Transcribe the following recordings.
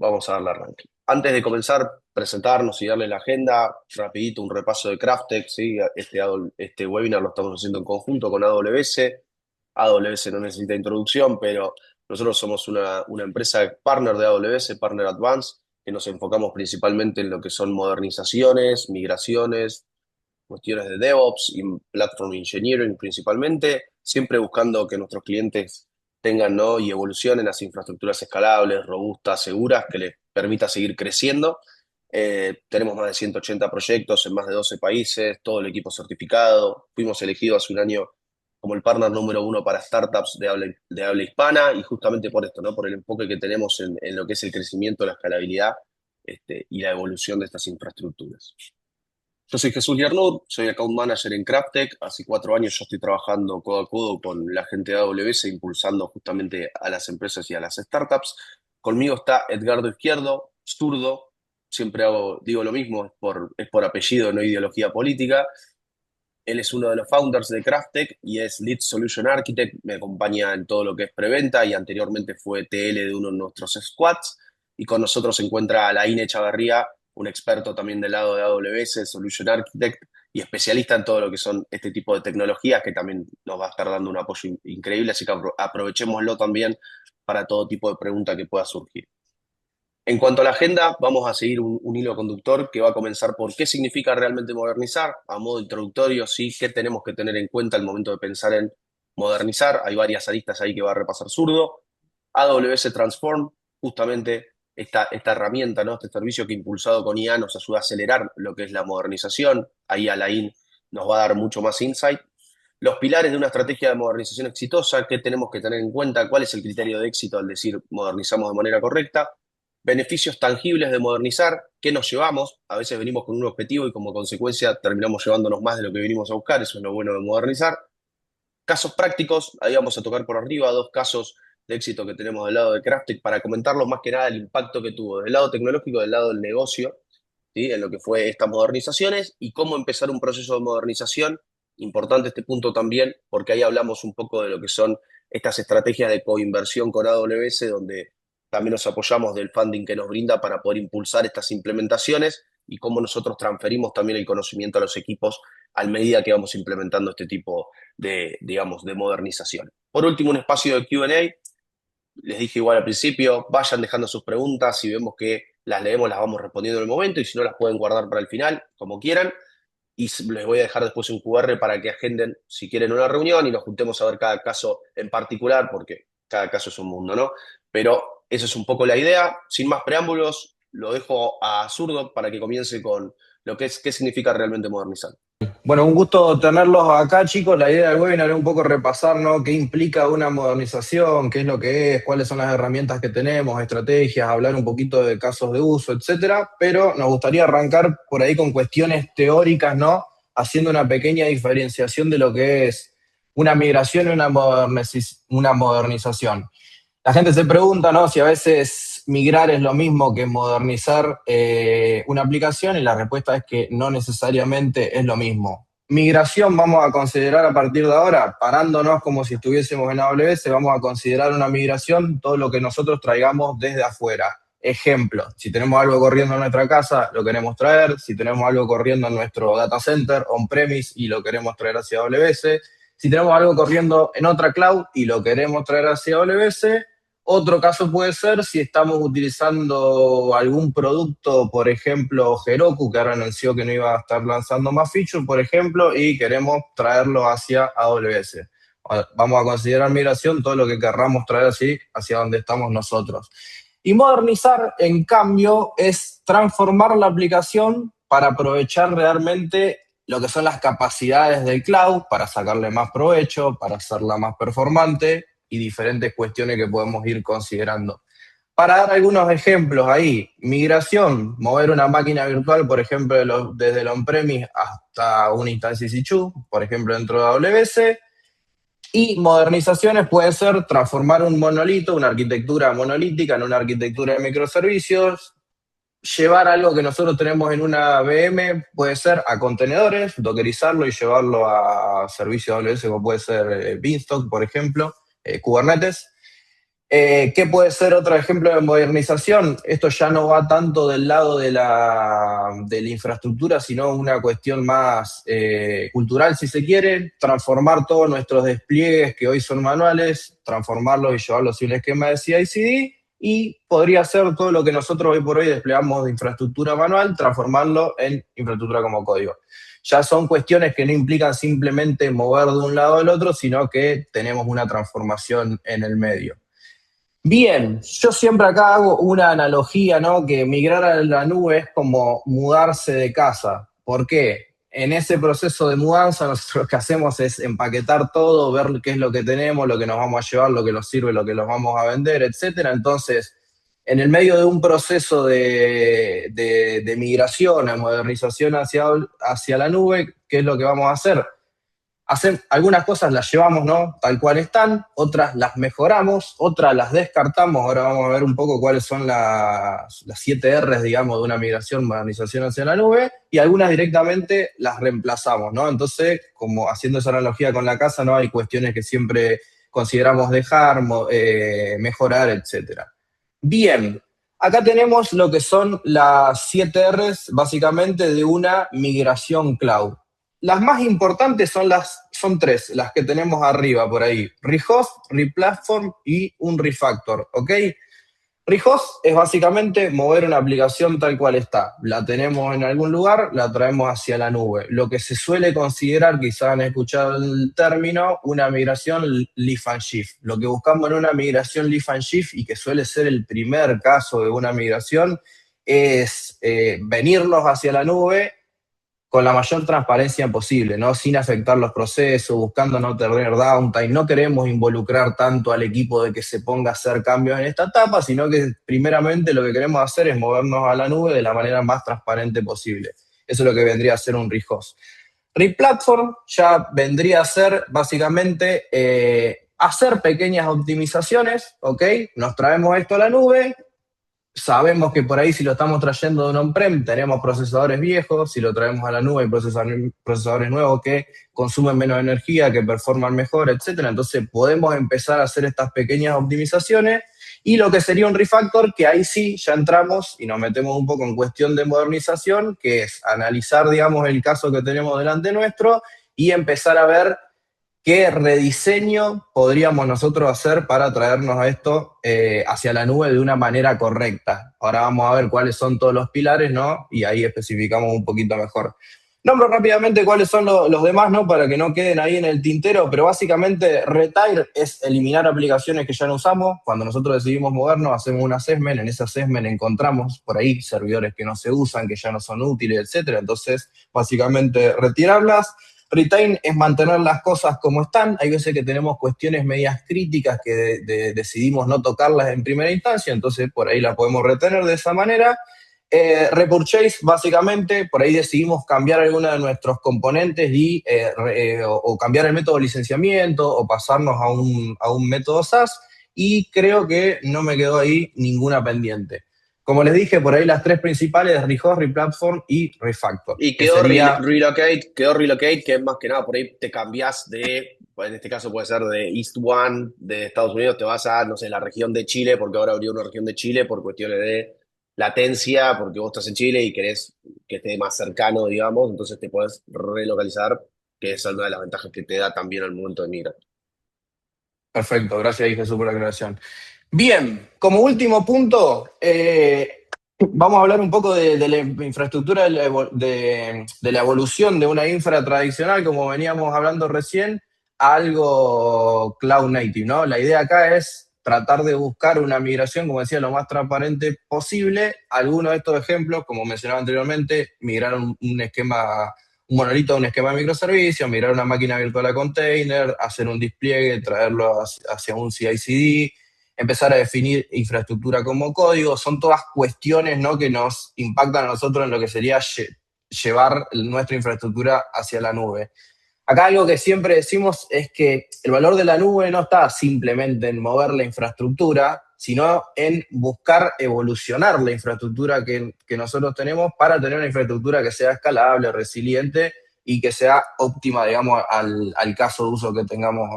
Vamos a darle arranque. Antes de comenzar, presentarnos y darle la agenda, rapidito un repaso de Craftex, ¿sí? Este webinar lo estamos haciendo en conjunto con AWS. AWS no necesita introducción, pero nosotros somos una empresa partner de AWS, Partner Advanced, que nos enfocamos principalmente en lo que son modernizaciones, migraciones, cuestiones de DevOps y Platform Engineering principalmente, siempre buscando que nuestros clientes tengan, ¿no? y evolucionen hacia infraestructuras escalables, robustas, seguras, que les permita seguir creciendo. Tenemos más de 180 proyectos en más de 12 países, todo el equipo certificado. Fuimos elegidos hace un año como el partner número uno para startups de habla hispana y justamente por esto, ¿no? por el enfoque que tenemos en lo que es el crecimiento, la escalabilidad y la evolución de estas infraestructuras. Yo soy Jesús Yarnud, soy Account Manager en Crafteq. Hace 4 años yo estoy trabajando codo a codo con la gente de AWS, impulsando justamente a las empresas y a las startups. Conmigo está Edgardo Izquierdo, zurdo. Siempre digo lo mismo, es por apellido, no ideología política. Él es uno de los founders de Crafteq y es Lead Solution Architect. Me acompaña en todo lo que es preventa y anteriormente fue TL de uno de nuestros squads. Y con nosotros se encuentra Alain Echavarría, un experto también del lado de AWS, Solution Architect y especialista en todo lo que son este tipo de tecnologías, que también nos va a estar dando un apoyo increíble. Así que aprovechémoslo también para todo tipo de pregunta que pueda surgir. En cuanto a la agenda, vamos a seguir un hilo conductor que va a comenzar por qué significa realmente modernizar, a modo introductorio, sí, qué tenemos que tener en cuenta al momento de pensar en modernizar. Hay varias aristas ahí que va a repasar Zurdo. AWS Transform, justamente esta herramienta, ¿no? Este servicio que impulsado con IA nos ayuda a acelerar lo que es la modernización. Ahí Alain nos va a dar mucho más insight. Los pilares de una estrategia de modernización exitosa, qué tenemos que tener en cuenta, cuál es el criterio de éxito al decir modernizamos de manera correcta, beneficios tangibles de modernizar, qué nos llevamos. A veces venimos con un objetivo y como consecuencia terminamos llevándonos más de lo que venimos a buscar, eso es lo bueno de modernizar. Casos prácticos, ahí vamos a tocar por arriba 2 casos de éxito que tenemos del lado de Craftic para comentarlos más que nada el impacto que tuvo del lado tecnológico, del lado del negocio, ¿sí? en lo que fue estas modernizaciones y cómo empezar un proceso de modernización. Importante este punto también, porque ahí hablamos un poco de lo que son estas estrategias de coinversión con AWS, donde también nos apoyamos del funding que nos brinda para poder impulsar estas implementaciones y cómo nosotros transferimos también el conocimiento a los equipos a medida que vamos implementando este tipo de, digamos, de modernización. Por último, un espacio de Q&A. Les dije igual al principio, vayan dejando sus preguntas, si vemos que las leemos, las vamos respondiendo en el momento y si no las pueden guardar para el final, como quieran. Y les voy a dejar después un QR para que agenden, si quieren, una reunión y nos juntemos a ver cada caso en particular, porque cada caso es un mundo, ¿no? Pero esa es un poco la idea. Sin más preámbulos, lo dejo a Zurdo para que comience con lo que es qué significa realmente modernizar. Bueno, un gusto tenerlos acá, chicos. La idea del webinar es un poco repasar, ¿no? ¿Qué implica una modernización? ¿Qué es lo que es? ¿Cuáles son las herramientas que tenemos? Estrategias, hablar un poquito de casos de uso, etcétera. Pero nos gustaría arrancar por ahí con cuestiones teóricas, ¿no? Haciendo una pequeña diferenciación de lo que es una migración y una modernización. La gente se pregunta, ¿no? Si a veces migrar es lo mismo que modernizar una aplicación, y la respuesta es que no necesariamente es lo mismo. Migración vamos a considerar a partir de ahora, parándonos como si estuviésemos en AWS, vamos a considerar una migración todo lo que nosotros traigamos desde afuera. Ejemplo, si tenemos algo corriendo en nuestra casa, lo queremos traer. Si tenemos algo corriendo en nuestro data center on-premise y lo queremos traer hacia AWS. Si tenemos algo corriendo en otra cloud y lo queremos traer hacia AWS. Otro caso puede ser si estamos utilizando algún producto, por ejemplo, Heroku, que ahora anunció que no iba a estar lanzando más features, por ejemplo, y queremos traerlo hacia AWS. Vamos a considerar migración todo lo que querramos traer así hacia donde estamos nosotros. Y modernizar, en cambio, es transformar la aplicación para aprovechar realmente lo que son las capacidades del cloud, para sacarle más provecho, para hacerla más performante y diferentes cuestiones que podemos ir considerando. Para dar algunos ejemplos ahí, migración, mover una máquina virtual, por ejemplo, desde el on-premise hasta una instancia EC2, por ejemplo, dentro de AWS. Y modernizaciones puede ser transformar un monolito, una arquitectura monolítica en una arquitectura de microservicios, llevar algo que nosotros tenemos en una VM, puede ser a contenedores, dockerizarlo y llevarlo a servicios AWS, como puede ser Beanstalk, por ejemplo, Kubernetes. ¿Qué puede ser otro ejemplo de modernización? Esto ya no va tanto del lado de la infraestructura, sino una cuestión más cultural, si se quiere, transformar todos nuestros despliegues que hoy son manuales, transformarlos y llevarlos a un esquema de CI/CD, y podría ser todo lo que nosotros hoy por hoy desplegamos de infraestructura manual, transformarlo en infraestructura como código. Ya son cuestiones que no implican simplemente mover de un lado al otro, sino que tenemos una transformación en el medio. Bien, yo siempre acá hago una analogía, ¿no? Que migrar a la nube es como mudarse de casa. ¿Por qué? En ese proceso de mudanza, nosotros lo que hacemos es empaquetar todo, ver qué es lo que tenemos, lo que nos vamos a llevar, lo que nos sirve, lo que nos vamos a vender, etcétera. Entonces, en el medio de un proceso de migración, de modernización hacia la nube, ¿qué es lo que vamos a hacer? Algunas cosas las llevamos, ¿no? Tal cual están, otras las mejoramos, otras las descartamos. Ahora vamos a ver un poco cuáles son las 7 R's, digamos, de una migración, modernización hacia la nube, y algunas directamente las reemplazamos, ¿no? Entonces, como haciendo esa analogía con la casa, ¿no? Hay cuestiones que siempre consideramos dejar, mejorar, etcétera. Bien, acá tenemos lo que son las 7 R's, básicamente, de una migración cloud. Las más importantes son tres, las que tenemos arriba por ahí: rehost, replatform y un refactor, ¿ok? Rehost es básicamente mover una aplicación tal cual está. La tenemos en algún lugar, la traemos hacia la nube. Lo que se suele considerar, quizás han escuchado el término, una migración lift and shift. Lo que buscamos en una migración lift and shift, y que suele ser el primer caso de una migración, es venirnos hacia la nube con la mayor transparencia posible, ¿no? Sin afectar los procesos, buscando no tener downtime. No queremos involucrar tanto al equipo de que se ponga a hacer cambios en esta etapa, sino que primeramente lo que queremos hacer es movernos a la nube de la manera más transparente posible. Eso es lo que vendría a ser un rehost. Replatform ya vendría a ser básicamente hacer pequeñas optimizaciones, ¿ok? Nos traemos esto a la nube. Sabemos que por ahí, si lo estamos trayendo de un on-prem, tenemos procesadores viejos. Si lo traemos a la nube, hay procesadores nuevos que consumen menos energía, que performan mejor, etcétera. Entonces podemos empezar a hacer estas pequeñas optimizaciones. Y lo que sería un refactor, que ahí sí ya entramos y nos metemos un poco en cuestión de modernización, que es analizar, digamos, el caso que tenemos delante nuestro y empezar a ver qué rediseño podríamos nosotros hacer para traernos a esto hacia la nube de una manera correcta. Ahora vamos a ver cuáles son todos los pilares, ¿no? Y ahí especificamos un poquito mejor. Nombro rápidamente cuáles son los demás, ¿no? Para que no queden ahí en el tintero, pero básicamente retire es eliminar aplicaciones que ya no usamos. Cuando nosotros decidimos movernos, hacemos un assessment. En ese assessment encontramos por ahí servidores que no se usan, que ya no son útiles, etcétera. Entonces, básicamente retirarlas. Retain es mantener las cosas como están. Hay veces que tenemos cuestiones medias críticas que decidimos no tocarlas en primera instancia, entonces por ahí la podemos retener de esa manera. Repurchase, básicamente, por ahí decidimos cambiar alguno de nuestros componentes o cambiar el método de licenciamiento o pasarnos a un método SaaS, y creo que no me quedó ahí ninguna pendiente. Como les dije, por ahí las tres principales: rehost, replatform y refactor. Y Que sería quedó relocate, que es más que nada, por ahí te cambias pues en este caso puede ser de East One de Estados Unidos, te vas a, no sé, la región de Chile, porque ahora abrió una región de Chile por cuestiones de latencia, porque vos estás en Chile y querés que esté más cercano, digamos, entonces te puedes relocalizar, que es una de las ventajas que te da también al momento de migrar. perfecto. Gracias, Jesús, por la aclaración. Bien, como último punto, vamos a hablar un poco de la infraestructura, de la evolución de una infra tradicional, como veníamos hablando recién, a algo cloud native, ¿no? La idea acá es tratar de buscar una migración, como decía, lo más transparente posible. Algunos de estos ejemplos, como mencionaba anteriormente: migrar un monolito a un esquema de microservicios, migrar una máquina virtual a container, hacer un despliegue, traerlo hacia un CI/CD, empezar a definir infraestructura como código. Son todas cuestiones, ¿no?, que nos impactan a nosotros en lo que sería llevar nuestra infraestructura hacia la nube. Acá algo que siempre decimos es que el valor de la nube no está simplemente en mover la infraestructura, sino en buscar evolucionar la infraestructura que nosotros tenemos para tener una infraestructura que sea escalable, resiliente y que sea óptima, digamos, al caso de uso que tengamos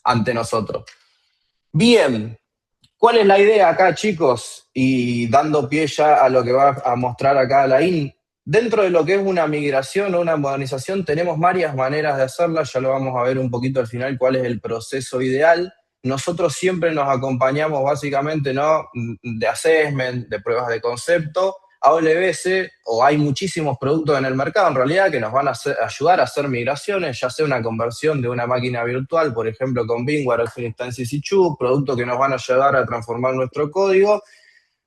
ante nosotros. Bien, ¿cuál es la idea acá, chicos? Y dando pie ya a lo que va a mostrar acá Alain, dentro de lo que es una migración o una modernización, tenemos varias maneras de hacerla, ya lo vamos a ver un poquito al final cuál es el proceso ideal. Nosotros siempre nos acompañamos básicamente, ¿no?, de assessment, de pruebas de concepto. AWS, o hay muchísimos productos en el mercado en realidad que nos van a ayudar a hacer migraciones, ya sea una conversión de una máquina virtual, por ejemplo con VMware, Open Instance EC2, productos que nos van a ayudar a transformar nuestro código,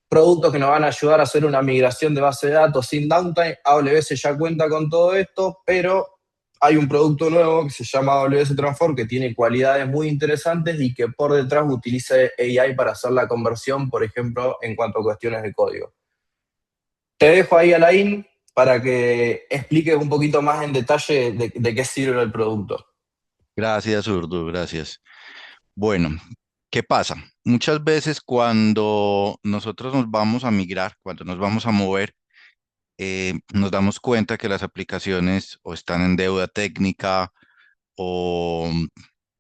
productos que nos van a ayudar a hacer una migración de base de datos sin downtime. AWS ya cuenta con todo esto, pero hay un producto nuevo que se llama AWS Transform que tiene cualidades muy interesantes y que por detrás utiliza AI para hacer la conversión, por ejemplo, en cuanto a cuestiones de código. Te dejo ahí, Alain, para que expliques un poquito más en detalle de qué sirve el producto. Gracias, Urdu, gracias. Bueno, ¿qué pasa? Muchas veces cuando nosotros nos vamos a migrar, cuando nos vamos a mover, nos damos cuenta que las aplicaciones o están en deuda técnica o,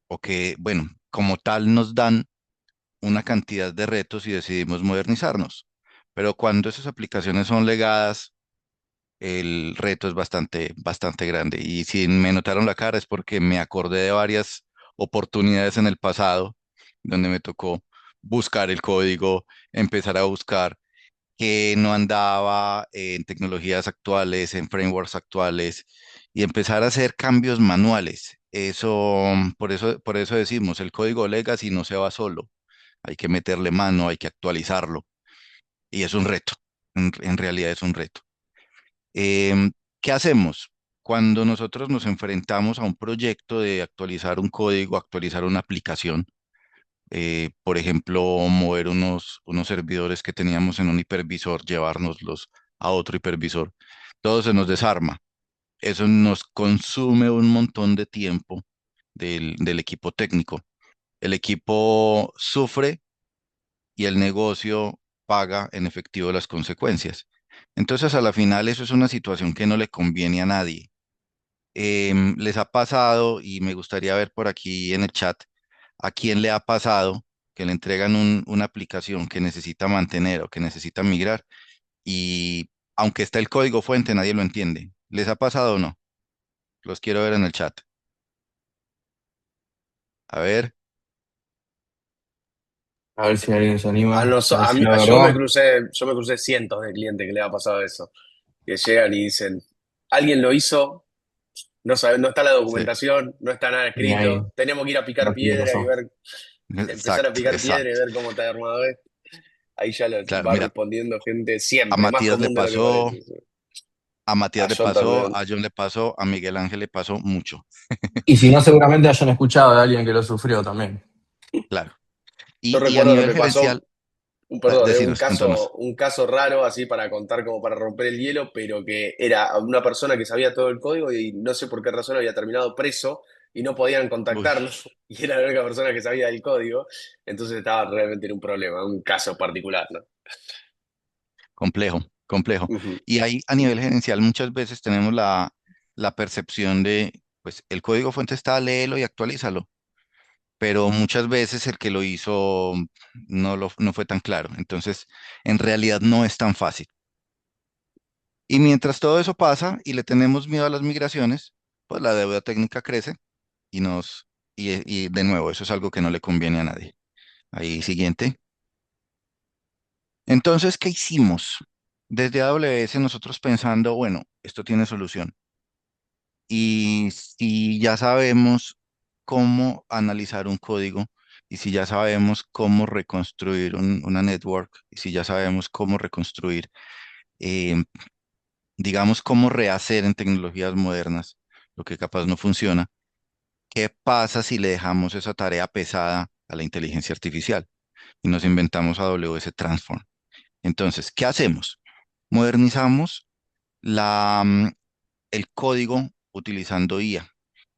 o que, bueno, como tal nos dan una cantidad de retos y decidimos modernizarnos. Pero cuando esas aplicaciones son legadas, el reto es bastante grande. Y si me notaron la cara es porque me acordé de varias oportunidades en el pasado donde me tocó buscar el código, empezar a buscar que no andaba en tecnologías actuales, en frameworks actuales y empezar a hacer cambios manuales. Por eso decimos, el código legacy no se va solo. Hay que meterle mano, hay que actualizarlo y es un reto. En realidad es un reto. ¿Qué hacemos? Cuando nosotros nos enfrentamos a un proyecto de actualizar un código, actualizar una aplicación, por ejemplo, mover unos servidores que teníamos en un hipervisor, llevárnoslos a otro hipervisor, todo se nos desarma. Eso nos consume un montón de tiempo del equipo técnico. El equipo sufre y el negocio paga en efectivo las consecuencias. Entonces, a la final, eso es una situación que no le conviene a nadie. ¿Les ha pasado, y me gustaría ver por aquí en el chat, a quién le ha pasado que le entregan una aplicación que necesita mantener o que necesita migrar y aunque está el código fuente, nadie lo entiende? ¿Les ha pasado o no? Los quiero ver en el chat. A ver, A ver si alguien se anima a A decir mí- la verdad. yo me crucé cientos de clientes que le ha pasado eso, que llegan y dicen, alguien lo hizo, no sabe, no está la sí, documentación, no está nada Ni ahí, escrito, tenemos que ir a picar no tiene piedra y razón. ver, empezar a exacto, picar piedra y exacto. ver cómo está armado esto. Ahí ya les Claro, va mira, respondiendo gente a siempre, más Matías le común de lo que pasó, parece. Sí. a A Matías le John pasó, también. a John le pasó, a Miguel Ángel le pasó mucho, Y si no, seguramente hayan escuchado de alguien que lo sufrió también. claro. Yo Y a recuerdo que nivel me pasó gerencial, perdón, decinos, cuéntanos. un caso raro así para contar como para romper el hielo, pero que era una persona que sabía todo el código y no sé por qué razón había terminado preso y no podían Uy, contactarlo y era la única persona que sabía del código, entonces estaba realmente en un problema, un caso particular, ¿no? complejo, complejo. Ujú. Y ahí a nivel gerencial muchas veces tenemos la percepción de, pues el código fuente está, léelo y actualízalo, pero muchas veces el que lo hizo no fue tan claro. Entonces, en realidad no es tan fácil. Y mientras todo eso pasa y le tenemos miedo a las migraciones, pues la deuda técnica crece y de nuevo, eso es algo que no le conviene a nadie. Ahí siguiente. Entonces, ¿qué hicimos? Desde AWS nosotros pensando, bueno, esto tiene solución. Y si ya sabemos cómo analizar un código, y si ya sabemos cómo reconstruir una network, y si ya sabemos cómo reconstruir, eh, digamos, cómo rehacer en tecnologías modernas lo que capaz no funciona, ¿qué pasa si le dejamos esa tarea pesada a la inteligencia artificial y nos inventamos AWS Transform? Entonces, ¿qué hacemos? Modernizamos el código utilizando IA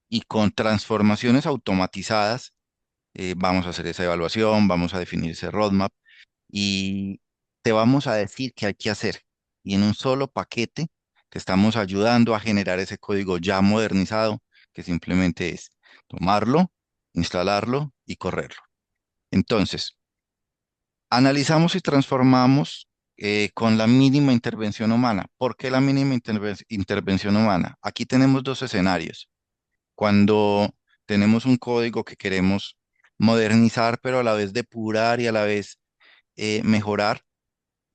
y con transformaciones automatizadas vamos a hacer esa evaluación, vamos a definir ese roadmap y te vamos a decir qué hay que hacer. Y en un solo paquete te estamos ayudando a generar ese código ya modernizado, que simplemente es tomarlo, instalarlo y correrlo. Entonces, analizamos y transformamos con la mínima intervención humana. ¿Por qué la mínima intervención humana? Aquí tenemos dos escenarios. Cuando tenemos un código que queremos modernizar, pero a la vez depurar y a la vez mejorar,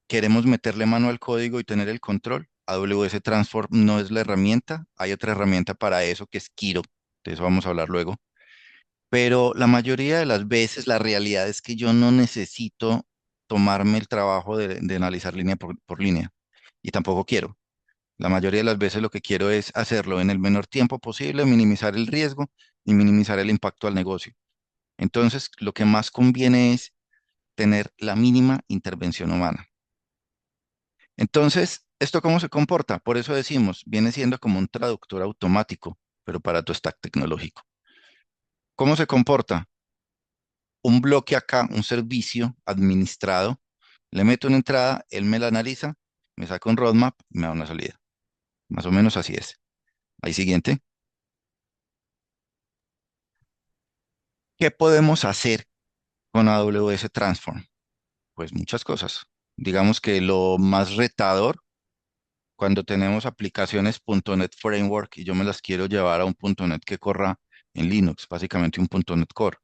queremos meterle mano al código y tener el control. AWS Transform no es la herramienta, hay otra herramienta para eso que es Kiro, de eso vamos a hablar luego. Pero la mayoría de las veces la realidad es que yo no necesito tomarme el trabajo de analizar línea por línea y tampoco quiero. La mayoría de las veces lo que quiero es hacerlo en el menor tiempo posible, minimizar el riesgo y minimizar el impacto al negocio. Entonces, lo que más conviene es tener la mínima intervención humana. Entonces, ¿esto cómo se comporta? Por eso decimos, viene siendo como un traductor automático, pero para tu stack tecnológico. ¿Cómo se comporta? Un bloque acá, un servicio administrado, le meto una entrada, él me la analiza, me saca un roadmap y me da una salida. Más o menos así es. Ahí siguiente. ¿Qué podemos hacer con AWS Transform? Pues muchas cosas. Digamos que lo más retador cuando tenemos aplicaciones .NET Framework y yo me las quiero llevar a un .NET que corra en Linux, básicamente un .NET Core.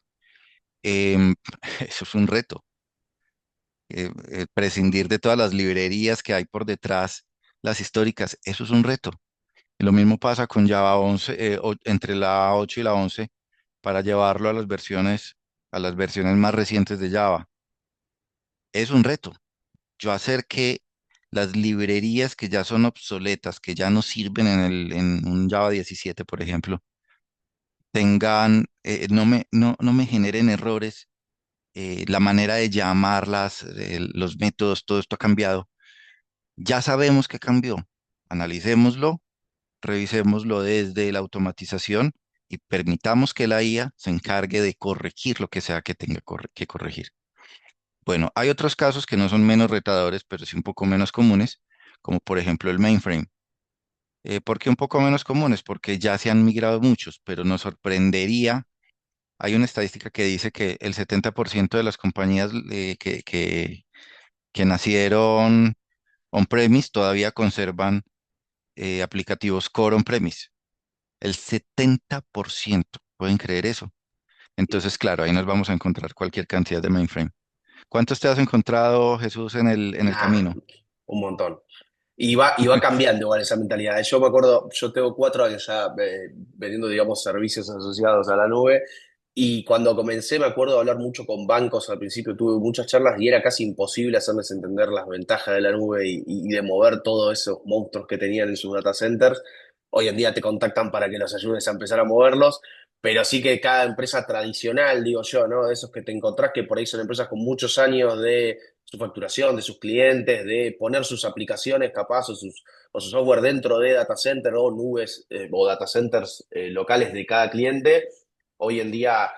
Em, Eso es un reto. Prescindir de todas las librerías que hay por detrás, las históricas, eso es un reto. Y lo mismo pasa con Java 11, entre la 8 y la 11, para llevarlo a las versiones más recientes de Java. Es un reto. Yo hacer que las librerías que ya son obsoletas, que ya no sirven en un Java 17, por ejemplo, no me generen errores, la manera de llamarlas, los métodos, todo esto ha cambiado. Ya sabemos que cambió. Analicémoslo, revisémoslo desde la automatización y permitamos que la IA se encargue de corregir lo que sea que tenga que corregir. Bueno, hay otros casos que no son menos retadores, pero sí un poco menos comunes, como por ejemplo el mainframe. ¿Por qué un poco menos comunes? Porque ya se han migrado muchos, pero nos sorprendería. Hay una estadística que dice que el 70% de las compañías que nacieron on-premise todavía conservan aplicativos core on-premise. El 70%, ¿pueden creer eso? Entonces, claro, ahí nos vamos a encontrar cualquier cantidad de mainframe. ¿Cuántos te has encontrado, Jesús, en el Nah, camino? un montón. Y va cambiando igual esa mentalidad. Yo me acuerdo, yo tengo 4 años ya vendiendo, digamos, servicios asociados a la nube. Y cuando comencé, me acuerdo de hablar mucho con bancos. Al principio tuve muchas charlas y era casi imposible hacerles entender las ventajas de la nube y de mover todos esos monstruos que tenían en sus data centers. Hoy en día te contactan para que los ayudes a empezar a moverlos. Pero sí que cada empresa tradicional, digo yo, ¿no? De esos que te encontrás que por ahí son empresas con muchos años de su facturación, de sus clientes, de poner sus aplicaciones capaz o su software dentro de data center o nubes o data centers locales de cada cliente. Hoy en día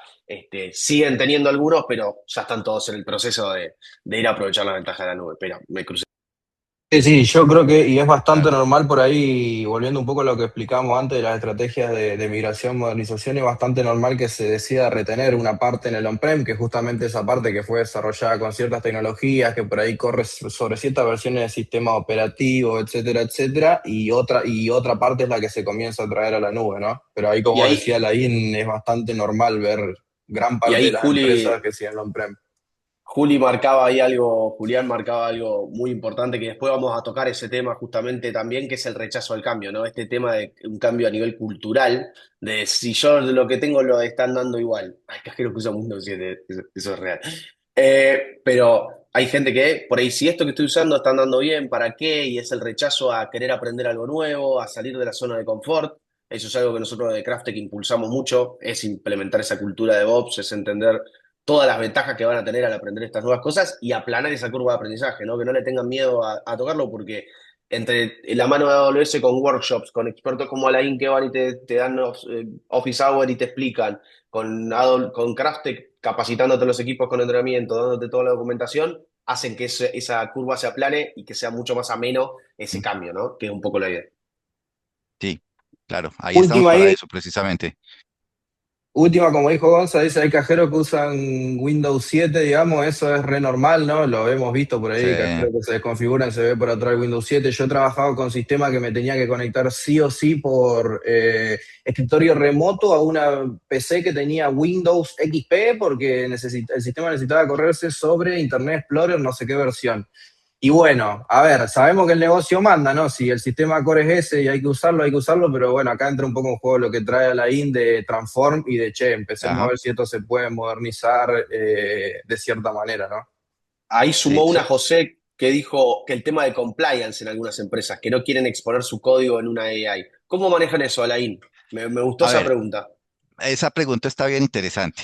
siguen teniendo algunos, pero ya están todos en el proceso de ir a aprovechar la ventaja de la nube. Pero me crucé. Sí, sí, yo creo que, y es bastante Claro. normal por ahí, volviendo un poco a lo que explicábamos antes de las estrategias de migración, modernización, es bastante normal que se decida retener una parte en el on-prem, que es justamente esa parte que fue desarrollada con ciertas tecnologías, que por ahí corre sobre ciertas versiones del sistema operativo, etcétera, etcétera, y otra parte es la que se comienza a traer a la nube, ¿no? Pero ahí, Y como decía ahí, Laín, es bastante normal ver gran y parte ahí de las empresas Juli, que siguen on-prem. Julián marcaba algo muy importante que después vamos a tocar ese tema justamente también, que es el rechazo al cambio, ¿no? Este tema de un cambio a nivel cultural, de si yo lo que tengo lo están dando igual. Ay, cajero que usa Windows 7, eso es real. Pero hay gente que, por ahí, si esto que estoy usando están dando bien, ¿para qué? Y es el rechazo a querer aprender algo nuevo, a salir de la zona de confort. Eso es algo que nosotros de Craftec impulsamos mucho, es implementar esa cultura de DevOps, es entender todas las ventajas que van a tener al aprender estas nuevas cosas y aplanar esa curva de aprendizaje, ¿no? Que no le tengan miedo a tocarlo porque entre la mano de AWS con workshops, con expertos como Alain que van y te dan office hour y te explican, con Craftec capacitándote los equipos con entrenamiento, dándote toda la documentación, hacen que esa curva se aplane y que sea mucho más ameno ese cambio, ¿no? Que es un poco la idea. Sí, claro, ahí estamos Última para ahí. eso precisamente. Última, como dijo Gonza, dice, hay cajeros que usan Windows 7, digamos, eso es re normal, ¿no? Lo hemos visto por ahí, Se- cajeros que se desconfiguran, se ve por atrás el Windows 7. Yo he trabajado con sistemas que me tenía que conectar sí o sí por escritorio remoto a una PC que tenía Windows XP porque el sistema necesitaba correrse sobre Internet Explorer, no sé qué versión. Y bueno, a ver, sabemos que el negocio manda, ¿no? Si el sistema core es ese y hay que usarlo, pero bueno, acá entra un poco en juego lo que trae a la IN de Transform y de che, empecemos a Ajá. ver si esto se puede modernizar de cierta manera, ¿no? Ahí Sí, sumó una José que dijo que el tema de compliance en algunas empresas, que no quieren exponer su código en una AI. ¿Cómo manejan eso, Alain? Me gustó a esa ver, pregunta. esa pregunta está bien interesante.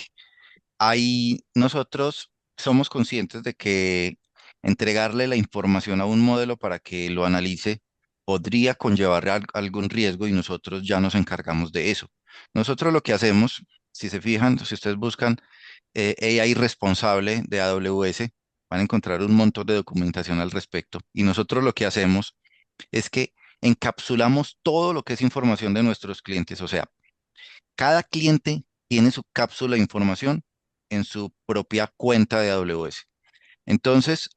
Ahí nosotros somos conscientes de que entregarle la información a un modelo para que lo analice podría conllevar algún riesgo y nosotros ya nos encargamos de eso. Nosotros lo que hacemos, si se fijan, si ustedes buscan AI responsable de AWS, van a encontrar un montón de documentación al respecto. Y nosotros lo que hacemos es que encapsulamos todo lo que es información de nuestros clientes. O sea, cada cliente tiene su cápsula de información en su propia cuenta de AWS. Entonces,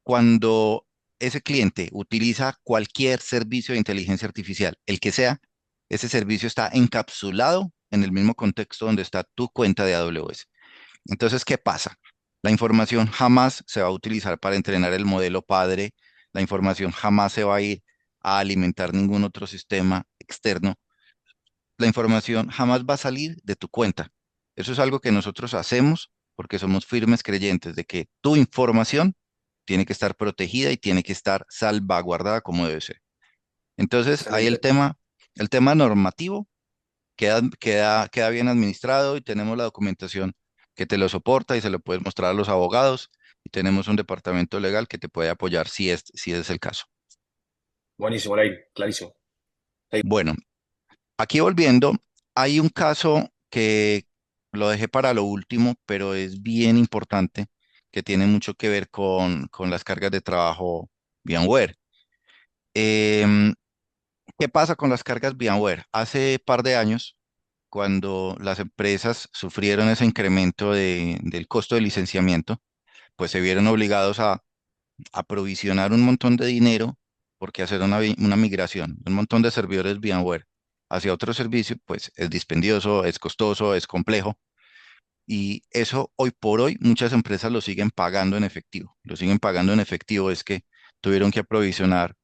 cuando ese cliente utiliza cualquier servicio de inteligencia artificial, el que sea, ese servicio está encapsulado en el mismo contexto donde está tu cuenta de AWS. Entonces, ¿qué pasa? La información jamás se va a utilizar para entrenar el modelo padre, la información jamás se va a ir a alimentar ningún otro sistema externo, la información jamás va a salir de tu cuenta. Eso es algo que nosotros hacemos porque somos firmes creyentes de que tu información tiene que estar protegida y tiene que estar salvaguardada como debe ser. Entonces, ahí Excelente. el tema normativo queda bien administrado y tenemos la documentación que te lo soporta y se lo puedes mostrar a los abogados y tenemos un departamento legal que te puede apoyar si es el caso. Buenísimo, Alain, clarísimo. Sí. Bueno, aquí volviendo, hay un caso que lo dejé para lo último, pero es bien importante, que tiene mucho que ver con las cargas de trabajo VMware. Em, ¿Qué pasa con las cargas VMware? Hace par de años, cuando las empresas sufrieron ese incremento del costo de licenciamiento, pues se vieron obligados a aprovisionar un montón de dinero porque hacer una migración de un montón de servidores VMware hacia otro servicio, pues es dispendioso, es costoso, es complejo. Y eso hoy por hoy muchas empresas lo siguen pagando en efectivo. Lo siguen pagando en efectivo es que tuvieron que aprovisionar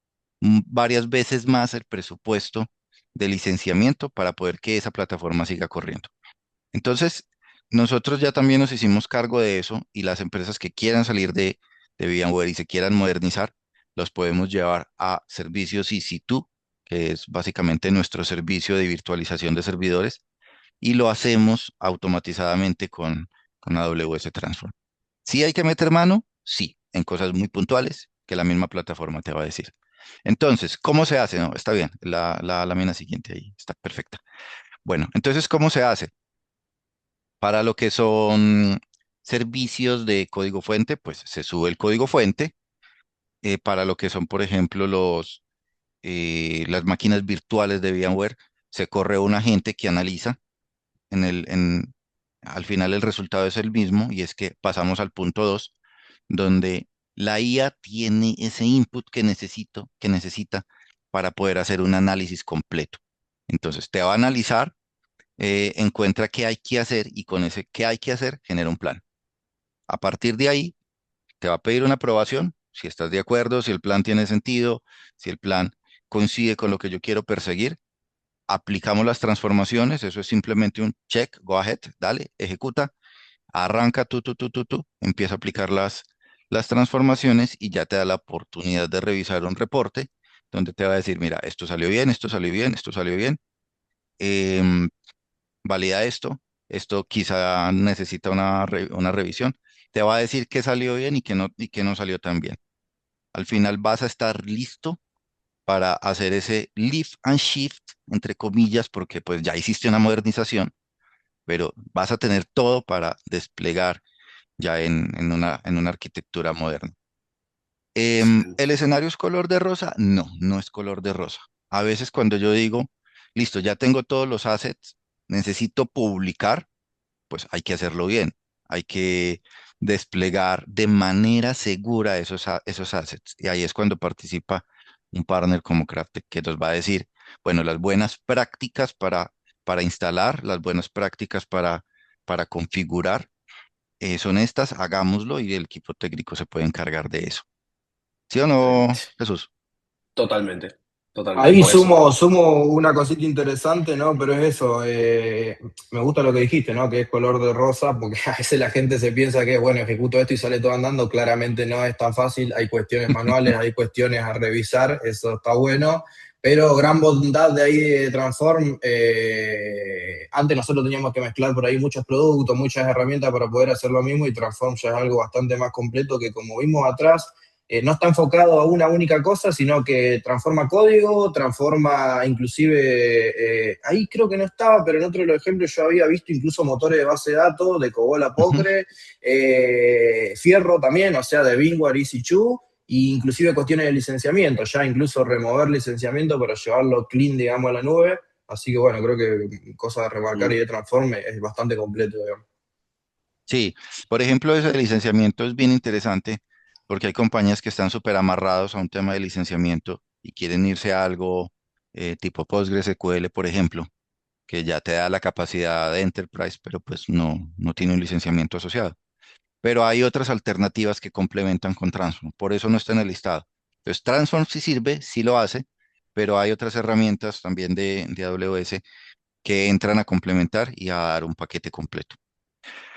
varias veces más el presupuesto de licenciamiento para poder que esa plataforma siga corriendo. Entonces, nosotros ya también nos hicimos cargo de eso y las empresas que quieran salir de VMware y se quieran modernizar, los podemos llevar a servicios EC2, que es básicamente nuestro servicio de virtualización de servidores, y lo hacemos automatizadamente con AWS Transform. ¿Sí hay que meter mano? Sí, en cosas muy puntuales que la misma plataforma te va a decir. Entonces, ¿cómo se hace? No, está bien, la lámina siguiente ahí está perfecta. Bueno, entonces, ¿cómo se hace? Para lo que son servicios de código fuente, pues se sube el código fuente. Para lo que son, por ejemplo, las máquinas virtuales de VMware, se corre un agente que analiza. Al final el resultado es el mismo y es que pasamos al punto 2, donde la IA tiene ese input que necesita para poder hacer un análisis completo. Entonces, te va a analizar, encuentra qué hay que hacer y con ese qué hay que hacer genera un plan. A partir de ahí, te va a pedir una aprobación, si estás de acuerdo, si el plan tiene sentido, si el plan coincide con lo que yo quiero perseguir. Aplicamos las transformaciones, eso es simplemente un check, go ahead, dale, ejecuta, arranca empieza a aplicar las transformaciones y ya te da la oportunidad de revisar un reporte donde te va a decir, mira, esto salió bien, esto salió bien, esto salió bien, em, valida esto quizá necesita una revisión, te va a decir qué salió bien y qué no salió tan bien. Al final vas a estar listo para hacer ese lift and shift, entre comillas, porque pues ya hiciste una modernización, pero vas a tener todo para desplegar ya en una arquitectura moderna. ¿El Excelente. escenario es color de rosa? No, no es color de rosa. A veces cuando yo digo, listo, ya tengo todos los assets, necesito publicar, pues hay que hacerlo bien, hay que desplegar de manera segura esos assets. Y ahí es cuando participa un partner como Crafted que nos va a decir, bueno, las buenas prácticas para instalar, las buenas prácticas para configurar, son estas, hagámoslo y el equipo técnico se puede encargar de eso. ¿Sí o no, Excelente. Jesús? Totalmente, totalmente. Ahí Por eso. sumo una cosita interesante, ¿no? Pero es eso, me gusta lo que dijiste, ¿no? Que es color de rosa, porque a veces la gente se piensa que, bueno, ejecuto esto y sale todo andando, claramente no es tan fácil, hay cuestiones manuales, hay cuestiones a revisar, eso está bueno, pero gran bondad de ahí de Transform, antes nosotros teníamos que mezclar por ahí muchos productos, muchas herramientas para poder hacer lo mismo y Transform ya es algo bastante más completo que como vimos atrás no está enfocado a una única cosa, sino que transforma código, transforma inclusive, ahí creo que no estaba, pero en otro de los ejemplos yo había visto incluso motores de base de datos, de COBOL a Ujú. Postgre, Fierro también, o sea, de Bingware, EC2, e inclusive cuestiones de licenciamiento, ya incluso remover licenciamiento para llevarlo clean, digamos, a la nube. Así que bueno, creo que cosa de remarcar y Mm, de transforme es bastante completo, digamos. Sí, por ejemplo, ese licenciamiento es bien interesante porque hay compañías que están súper amarrados a un tema de licenciamiento y quieren irse a algo tipo PostgreSQL, por ejemplo, que ya te da la capacidad de Enterprise, pero pues no tiene un licenciamiento asociado. Pero hay otras alternativas que complementan con Transform, por eso no está en el listado. Entonces, Transform sí sirve, sí lo hace, pero hay otras herramientas también de AWS que entran a complementar y a dar un paquete completo.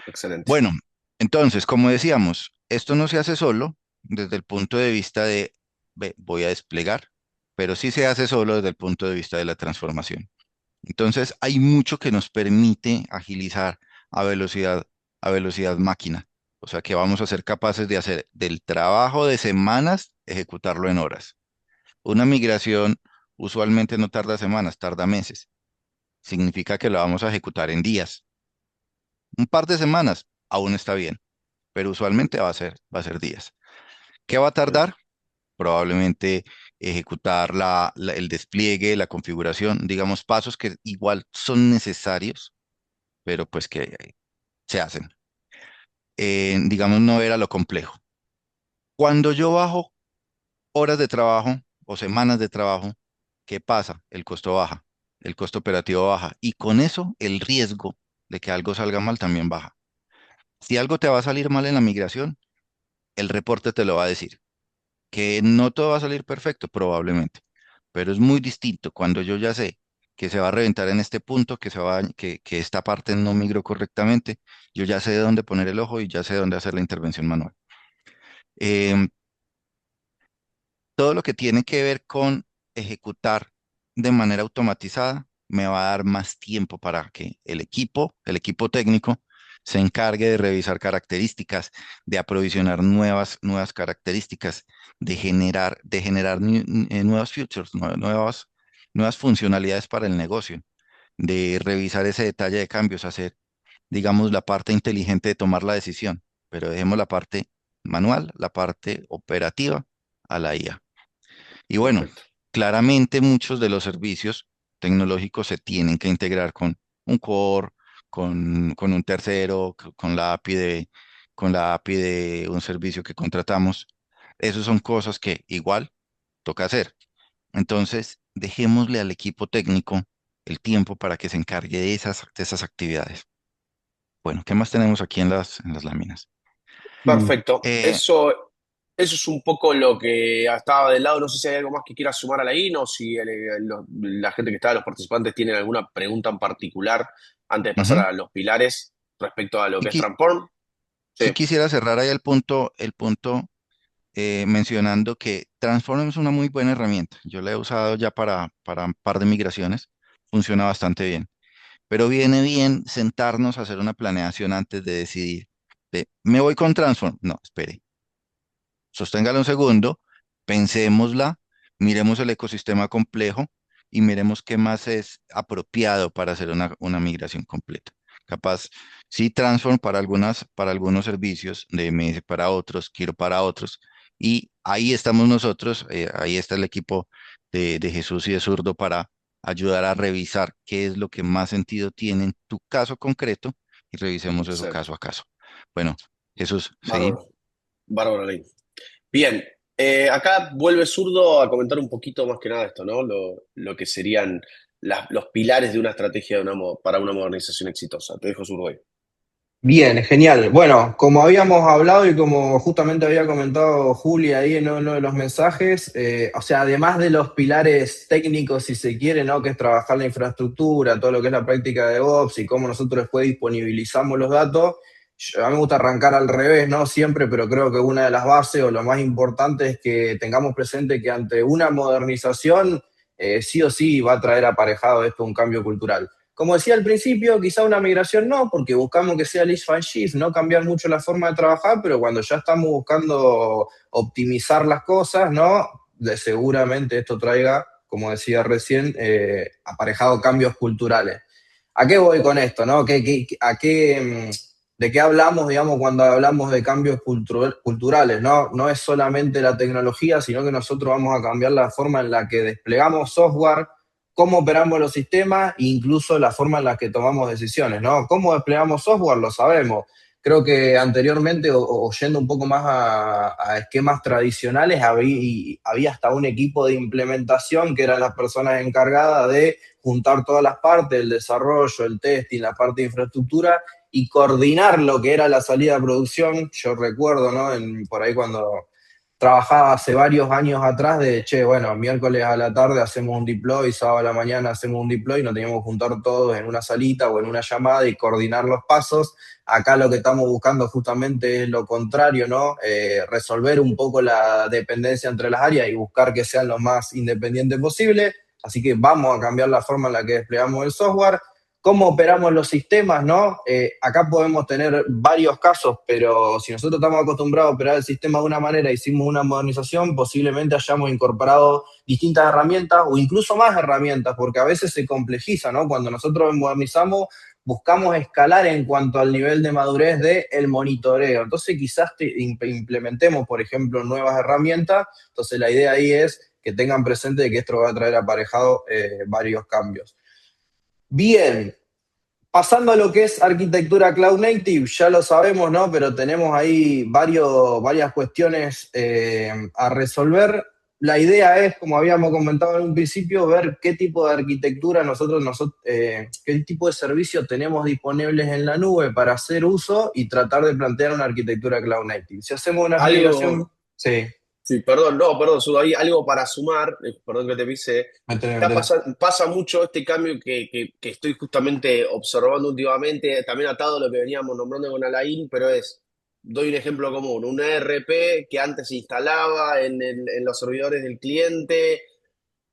excelente. Bueno, entonces, como decíamos, esto no se hace solo desde el punto de vista de, ve, voy a desplegar, pero sí se hace solo desde el punto de vista de la transformación. Entonces, hay mucho que nos permite agilizar a velocidad, a velocidad máquina. O sea, que vamos a ser capaces de hacer del trabajo de semanas, ejecutarlo en horas. Una migración usualmente no tarda semanas, tarda meses. Significa que lo vamos a ejecutar en días. Un par de semanas aún está bien, pero usualmente va a ser días. ¿Qué va a Bien, tardar? Probablemente ejecutar el despliegue, la configuración, digamos, pasos que igual son necesarios, pero pues que se hacen. Digamos, no era lo complejo. Cuando yo bajo horas de trabajo o semanas de trabajo, ¿qué pasa? El costo baja, el costo operativo baja y con eso el riesgo de que algo salga mal también baja. Si algo te va a salir mal en la migración, el reporte te lo va a decir. Que no todo va a salir perfecto, probablemente, pero es muy distinto cuando yo ya sé que se va a reventar en este punto, que esta parte no migró correctamente, yo ya sé de dónde poner el ojo y ya sé dónde hacer la intervención manual. Em, Todo lo que tiene que ver con ejecutar de manera automatizada me va a dar más tiempo para que el equipo técnico, se encargue de revisar características, de aprovisionar nuevas características, de generar nuevas features, nuevas funcionalidades para el negocio, de revisar ese detalle de cambios, hacer, digamos, la parte inteligente de tomar la decisión, pero dejemos la parte manual, la parte operativa a la IA. Y bueno, perfecto. claramente muchos de los servicios tecnológicos se tienen que integrar con un core, con un tercero, con la API de un servicio que contratamos. Esas son cosas que igual toca hacer. Entonces, dejémosle al equipo técnico el tiempo para que se encargue de esas actividades. Bueno, ¿qué más tenemos aquí en las láminas? Mm. Perfecto. Eh, Eso es un poco lo que estaba del lado. No sé si hay algo más que quieras sumar a la INO, si la gente que está, los participantes, tienen alguna pregunta en particular antes de pasar ujú. a los pilares respecto a lo Y que es qui- Transform. Sí. sí quisiera cerrar ahí el punto mencionando que Transform es una muy buena herramienta. Yo la he usado ya para un par de migraciones. Funciona bastante bien. Pero viene bien sentarnos a hacer una planeación antes de decidir. ¿Me voy con Transform? No, espere. Sosténgala un segundo, pensémosla, miremos el ecosistema complejo y miremos qué más es apropiado para hacer una migración completa. Capaz, sí, Transform para algunos servicios, DMS para otros, Quiero para otros, y ahí estamos nosotros, ahí está el equipo de Jesús y de Zurdo para ayudar a revisar qué es lo que más sentido tiene en tu caso concreto y revisemos eso Exacto. caso a caso. Bueno, Jesús, seguí. Bárbaro, bárbaro, Ley. Bien, acá vuelve Zurdo a comentar un poquito más que nada esto, ¿no? Lo que serían los pilares de una estrategia para una modernización exitosa. Te dejo Zurdo ahí. Bien, genial. Bueno, como habíamos hablado y como justamente había comentado Juli ahí en uno de los mensajes, o sea, además de los pilares técnicos, si se quiere, ¿no? Que es trabajar la infraestructura, todo lo que es la práctica de DevOps y cómo nosotros después disponibilizamos los datos, a mí me gusta arrancar al revés, ¿no? Siempre, pero creo que una de las bases o lo más importante es que tengamos presente que ante una modernización, sí o sí va a traer aparejado esto un cambio cultural. Como decía al principio, quizá una migración no, porque buscamos que sea lift and shift, no cambiar mucho la forma de trabajar, pero cuando ya estamos buscando optimizar las cosas, ¿no? Seguramente esto traiga, como decía recién, aparejado cambios culturales. ¿A qué voy con esto, no? ¿De qué hablamos, digamos, cuando hablamos de cambios culturales, ¿no? No es solamente la tecnología, sino que nosotros vamos a cambiar la forma en la que desplegamos software, cómo operamos los sistemas e incluso la forma en la que tomamos decisiones, ¿no? ¿Cómo desplegamos software? Lo sabemos. Creo que anteriormente, o yendo un poco más a esquemas tradicionales, había hasta un equipo de implementación que eran las personas encargadas de juntar todas las partes, el desarrollo, el testing, la parte de infraestructura y coordinar lo que era la salida a producción. Yo recuerdo, ¿no? Por ahí cuando trabajaba hace varios años atrás de, che, bueno, miércoles a la tarde hacemos un deploy, sábado a la mañana hacemos un deploy, nos teníamos que juntar todos en una salita o en una llamada y coordinar los pasos. Acá lo que estamos buscando justamente es lo contrario, ¿no? Resolver un poco la dependencia entre las áreas y buscar que sean lo más independientes posible. Así que vamos a cambiar la forma en la que desplegamos el software. ¿Cómo operamos los sistemas, no? Acá podemos tener varios casos, pero si nosotros estamos acostumbrados a operar el sistema de una manera, hicimos una modernización, posiblemente hayamos incorporado distintas herramientas o incluso más herramientas, porque a veces se complejiza, ¿no? Cuando nosotros modernizamos, buscamos escalar en cuanto al nivel de madurez del monitoreo. Entonces quizás implementemos, por ejemplo, nuevas herramientas. Entonces la idea ahí es que tengan presente que esto va a traer aparejado varios cambios. Bien, pasando a lo que es arquitectura cloud native, ya lo sabemos, ¿no? Pero tenemos ahí varias cuestiones a resolver. La idea es, como habíamos comentado en un principio, ver qué tipo de arquitectura qué tipo de servicios tenemos disponibles en la nube para hacer uso y tratar de plantear una arquitectura cloud native. Si hacemos una migración, Algo, sí, sí, perdón, no, perdón, Zurdo, hay algo para sumar, perdón que te pise. métele. Pasa mucho este cambio que estoy justamente observando últimamente, también atado a lo que veníamos nombrando con Alain, pero doy un ejemplo común, un ERP que antes se instalaba en los servidores del cliente,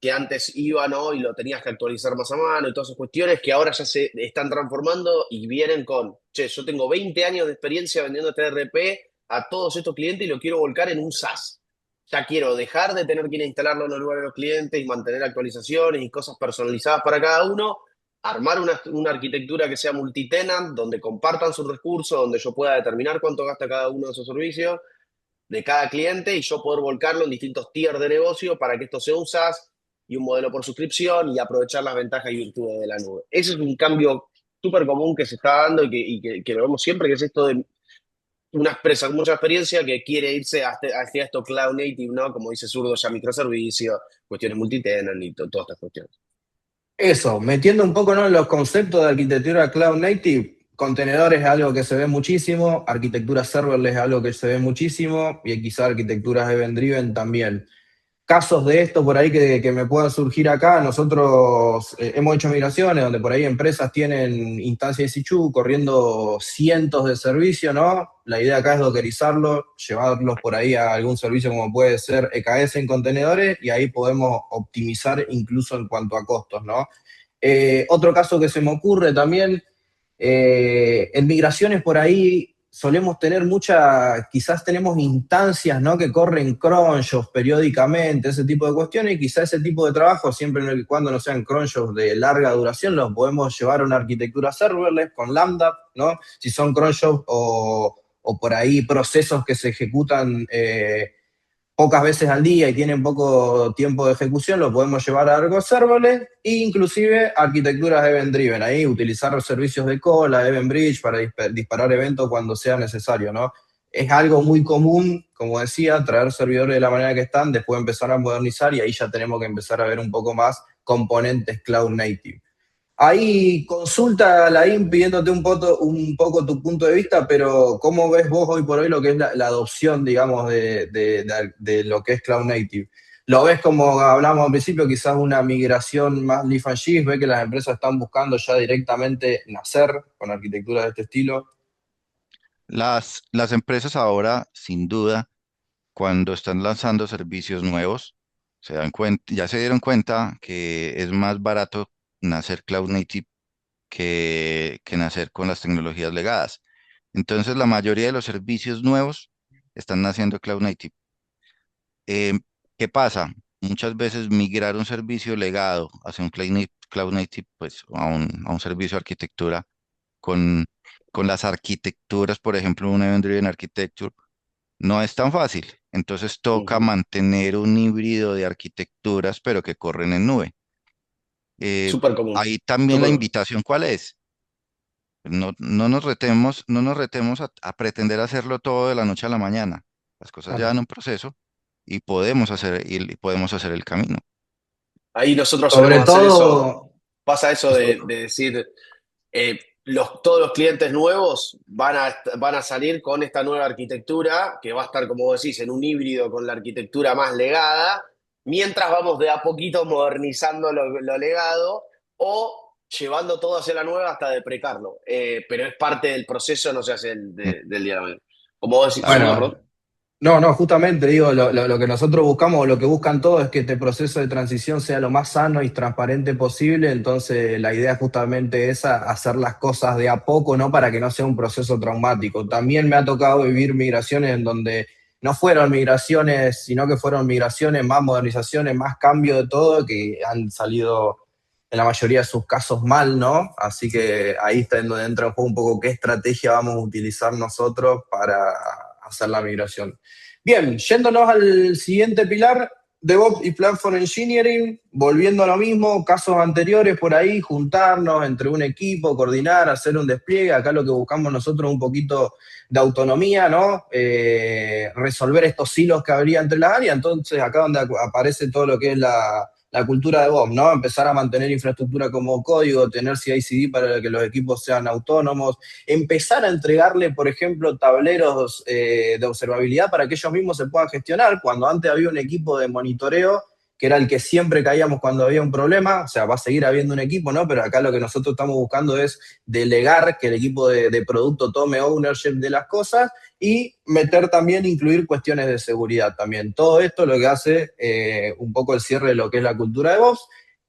que antes iba, ¿no? Y lo tenías que actualizar más a mano y todas esas cuestiones que ahora ya se están transformando y vienen con, che, yo tengo 20 años de experiencia vendiendo este ERP a todos estos clientes y lo quiero volcar en un SaaS. Ya quiero dejar de tener que ir a instalarlo en los lugares de los clientes y mantener actualizaciones y cosas personalizadas para cada uno, armar una arquitectura que sea multitenant, donde compartan sus recursos, donde yo pueda determinar cuánto gasta cada uno de esos servicios de cada cliente y yo poder volcarlo en distintos tiers de negocio para que esto sea un SaaS y un modelo por suscripción y aprovechar las ventajas y virtudes de la nube. Ese es un cambio súper común que se está dando y que lo vemos siempre, que es esto de una empresa con mucha experiencia que quiere irse hacia esto cloud native, ¿no? Como dice Zurdo, ya microservicios, cuestiones multitenant y todas estas cuestiones. Eso, metiendo un poco, ¿no?, en los conceptos de arquitectura cloud native, contenedores es algo que se ve muchísimo, arquitectura serverless es algo que se ve muchísimo, y quizá arquitecturas event driven también. Casos de esto por ahí que me puedan surgir acá, nosotros hemos hecho migraciones donde por ahí empresas tienen instancias de EC2 corriendo cientos de servicios, ¿no? La idea acá es dockerizarlo, llevarlos por ahí a algún servicio como puede ser EKS en contenedores y ahí podemos optimizar incluso en cuanto a costos, ¿no? Otro caso que se me ocurre también, en migraciones por ahí solemos tener quizás tenemos instancias, ¿no?, que corren cron jobs periódicamente, ese tipo de cuestiones, y quizás ese tipo de trabajo, siempre y cuando no sean cron jobs de larga duración, los podemos llevar a una arquitectura serverless con Lambda, ¿no? Si son cron jobs o por ahí procesos que se ejecutan pocas veces al día y tienen poco tiempo de ejecución, lo podemos llevar a algo serverless e inclusive arquitecturas event driven. Ahí utilizar los servicios de cola, Event Bridge para disparar eventos cuando sea necesario, ¿no? Es algo muy común, como decía, traer servidores de la manera que están, después empezar a modernizar y ahí ya tenemos que empezar a ver un poco más componentes cloud native. Ahí consulta la IN pidiéndote un poco tu punto de vista, pero ¿cómo ves vos hoy por hoy lo que es la adopción, digamos, de lo que es Cloud Native? ¿Lo ves como hablamos al principio, quizás una migración más leaf and shift? ¿Ves que las empresas están buscando ya directamente nacer con arquitectura de este estilo? Las empresas ahora, sin duda, cuando están lanzando servicios nuevos, se dan cuenta, ya se dieron cuenta que es más barato nacer cloud native que nacer con las tecnologías legadas. Entonces, la mayoría de los servicios nuevos están naciendo cloud native. Eh, ¿Qué pasa? Muchas veces migrar un servicio legado hacia un cloud native, pues a un servicio de arquitectura con, con las arquitecturas, por ejemplo, un Event Driven Architecture, no es tan fácil. Entonces toca Ujú. mantener un híbrido de arquitecturas, pero que corren en nube. Eh, Súper común. Ahí también la Súper. invitación, ¿cuál es? No nos retemos a pretender hacerlo todo de la noche a la mañana. Las cosas Claro. llevan un proceso y podemos hacer el camino. Ahí nosotros Sobre solemos hacer eso. todo, Pasa eso eso, de decir, todos los clientes nuevos van a salir con esta nueva arquitectura, que va a estar, como vos decís, en un híbrido con la arquitectura más legada, mientras vamos de a poquito modernizando lo legado o llevando todo hacia la nueva hasta deprecarlo. Pero es parte del proceso, no se hace Mm, del día de mañana. Como vos decís, sí, claro. bueno, perdón. no, no, justamente digo, lo que nosotros buscamos, o lo que buscan todos, es que este proceso de transición sea lo más sano y transparente posible. Entonces, la idea es justamente esa, hacer las cosas de a poco, ¿no? Para que no sea un proceso traumático. También me ha tocado vivir migraciones en donde no fueron migraciones, sino que fueron migraciones, más modernizaciones, más cambio de todo, que han salido en la mayoría de sus casos mal, ¿no? Así que ahí está en donde entra en juego un poco qué estrategia vamos a utilizar nosotros para hacer la migración. Bien, yéndonos al siguiente pilar, DevOps y Platform Engineering, volviendo a lo mismo, casos anteriores por ahí, juntarnos entre un equipo, coordinar, hacer un despliegue. Acá lo que buscamos nosotros es un poquito de autonomía, ¿no? Resolver estos hilos que habría entre las áreas. Entonces, acá donde aparece todo lo que es la cultura de DevOps, ¿no? Empezar a mantener infraestructura como código, tener CI/CD para que los equipos sean autónomos, empezar a entregarle, por ejemplo, tableros de observabilidad para que ellos mismos se puedan gestionar, cuando antes había un equipo de monitoreo que era el que siempre caíamos cuando había un problema. O sea, va a seguir habiendo un equipo, ¿no? Pero acá lo que nosotros estamos buscando es delegar, que el equipo de producto tome ownership de las cosas y meter también, incluir cuestiones de seguridad también. Todo esto lo que hace un poco el cierre de lo que es la cultura de DevOps.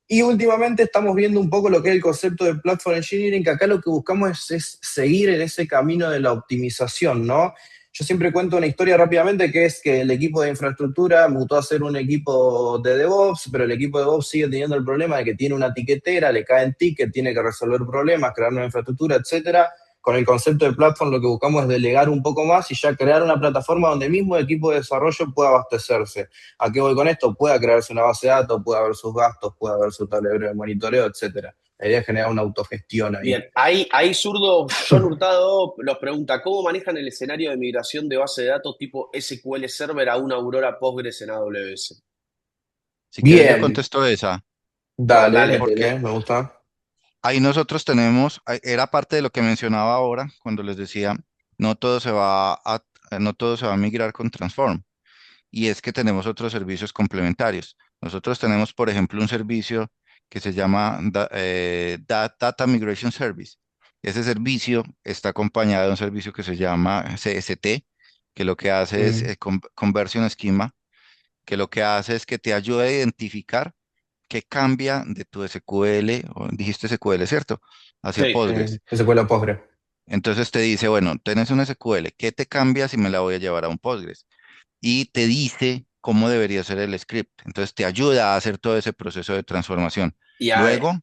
Y últimamente estamos viendo un poco lo que es el concepto de Platform Engineering, que acá lo que buscamos es seguir en ese camino de la optimización, ¿no? Yo siempre cuento una historia rápidamente, que es que el equipo de infraestructura mutó a ser un equipo de DevOps, pero el equipo de DevOps sigue teniendo el problema de que tiene una tiquetera, le caen tickets, tiene que resolver problemas, crear una infraestructura, etcétera. Con el concepto de platform lo que buscamos es delegar un poco más y ya crear una plataforma donde el mismo equipo de desarrollo pueda abastecerse. ¿A qué voy con esto? Pueda crearse una base de datos, pueda ver sus gastos, pueda ver su tablero de monitoreo, etcétera. La idea es generar una autogestión ahí. Bien, ahí zurdo, John Hurtado nos pregunta, ¿cómo manejan el escenario de migración de base de datos tipo SQL Server a una Aurora Postgres en AWS? Si quieres, yo Bien, contesto esa, dale, Dale. porque métele, me gusta. ahí nosotros era parte de lo que mencionaba ahora cuando les decía, no todo se va no todo se va a migrar con Transform. Y es que tenemos otros servicios complementarios. Nosotros tenemos, por ejemplo, un servicio que se llama Data Migration Service. Ese servicio está acompañado de un servicio que se llama CST, que lo que hace es Mm, Conversion Schema, que lo que hace es que te ayuda a identificar qué cambia de tu SQL, o dijiste SQL, ¿cierto? Hacia Sí. Postgres. ese fue la postre. Entonces te dice, bueno, tenés un SQL, ¿qué te cambia si me la voy a llevar a un Postgres? Y te dice cómo debería ser el script. Entonces te ayuda a hacer todo ese proceso de transformación. Y a- Luego,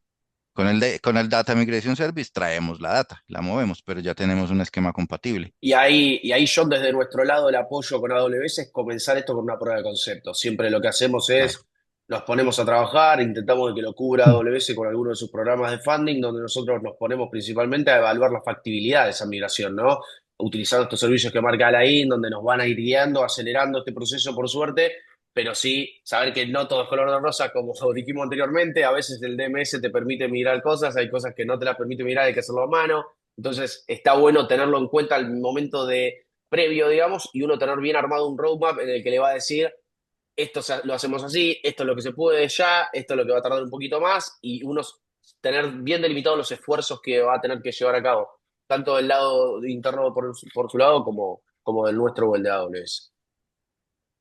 Con el Data Migration Service traemos la data, la movemos, pero ya tenemos un esquema compatible. Y ahí John, desde nuestro lado, el apoyo con AWS es comenzar esto con una prueba de concepto. Siempre lo que hacemos Claro. es, nos ponemos a trabajar, intentamos de que lo cubra AWS con alguno de sus programas de funding, donde nosotros nos ponemos principalmente a evaluar la factibilidad de esa migración, ¿no? Utilizando estos servicios que marca Alain, donde nos van a ir guiando, acelerando este proceso por suerte, pero sí saber que no todo es color de rosa, como dijimos anteriormente. A veces el DMS te permite migrar cosas, hay cosas que no te las permite migrar, hay que hacerlo a mano. Entonces, está bueno tenerlo en cuenta al momento de previo, digamos, y uno tener bien armado un roadmap en el que le va a decir, esto lo hacemos así, esto es lo que se puede ya, esto es lo que va a tardar un poquito más, y uno tener bien delimitados los esfuerzos que va a tener que llevar a cabo, tanto del lado interno por su lado como del nuestro o el de AWS.